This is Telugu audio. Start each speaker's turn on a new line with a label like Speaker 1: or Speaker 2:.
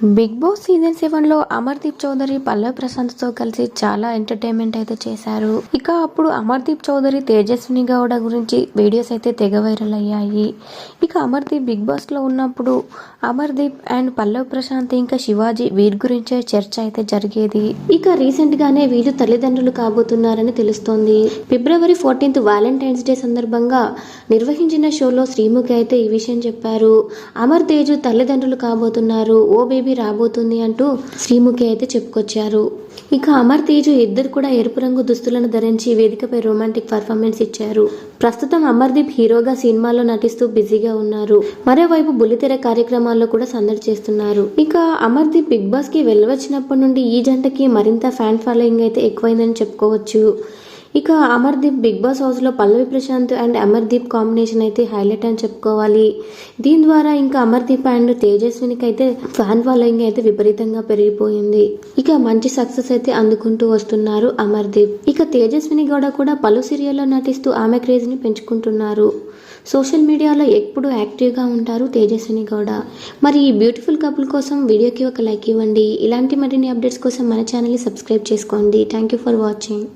Speaker 1: బిగ్ బాస్ సీజన్ 7 లో అమర్దీప్ చౌదరి పల్లవి ప్రశాంత్ తో కలిసి చాలా ఎంటర్టైన్మెంట్ అయితే చేశారు. ఇక అప్పుడు అమర్దీప్ చౌదరి తేజస్విని గౌడ గురించి వీడియోస్ అయితే తెగ వైరల్ అయ్యాయి. ఇక అమర్దీప్ బిగ్ బాస్ లో ఉన్నప్పుడు అమర్దీప్ అండ్ పల్లవి ప్రశాంత్ ఇంకా శివాజీ వీరి గురించే చర్చ అయితే జరిగేది. ఇక రీసెంట్ గానే వీళ్ళు తల్లిదండ్రులు కాబోతున్నారని తెలుస్తోంది. ఫిబ్రవరి 14th వ్యాలంటైన్స్ డే సందర్భంగా నిర్వహించిన షోలో శ్రీముఖి అయితే ఈ విషయం చెప్పారు. అమర్ తేజు తల్లిదండ్రులు కాబోతున్నారు, ఓ బేబీ రాబోతుంది అంటూ శ్రీముఖి అయితే చెప్పుకొచ్చారు. ఇక అమర్ తేజు ఇద్దరు కూడా ఎరుపు రంగు దుస్తులను ధరించి వేదికపై రొమాంటిక్ పర్ఫార్మెన్స్ ఇచ్చారు. ప్రస్తుతం అమర్దీప్ హీరోగా సినిమాల్లో నటిస్తూ బిజీగా ఉన్నారు. మరోవైపు బుల్లితెర కార్యక్రమాల్లో కూడా సందడి చేస్తున్నారు. ఇక అమర్దీప్ బిగ్ బాస్ కి వెళ్ళవచ్చినప్పటి నుండి ఈ జంటకి మరింత ఫ్యాన్ ఫాలోయింగ్ అయితే ఎక్కువైందని చెప్పుకోవచ్చు. ఇక అమర్దీప్ బిగ్ బాస్ హౌస్ లో పల్లవి ప్రశాంత్ అండ్ అమర్దీప్ కాంబినేషన్ అయితే హైలైట్ అని చెప్పుకోవాలి. దీని ద్వారా ఇంకా అమర్దీప్ అండ్ తేజస్వినికి అయితే ఫ్యాన్ ఫాలోయింగ్ అయితే విపరీతంగా పెరిగిపోయింది. ఇక మంచి సక్సెస్ అయితే అందుకుంటూ వస్తున్నారు అమర్దీప్. ఇక తేజస్విని గౌడ కూడా పలు సీరియల్లో నటిస్తూ ఆమె క్రేజ్ ని పెంచుకుంటున్నారు. సోషల్ మీడియాలో ఎప్పుడు యాక్టివ్గా ఉంటారు తేజస్విని గౌడ. మరి ఈ బ్యూటిఫుల్ కపుల్ కోసం వీడియోకి ఒక లైక్ ఇవ్వండి. ఇలాంటి మరిన్ని అప్డేట్స్ కోసం మన ఛానల్ని సబ్స్క్రైబ్ చేసుకోండి. Thank you for watching.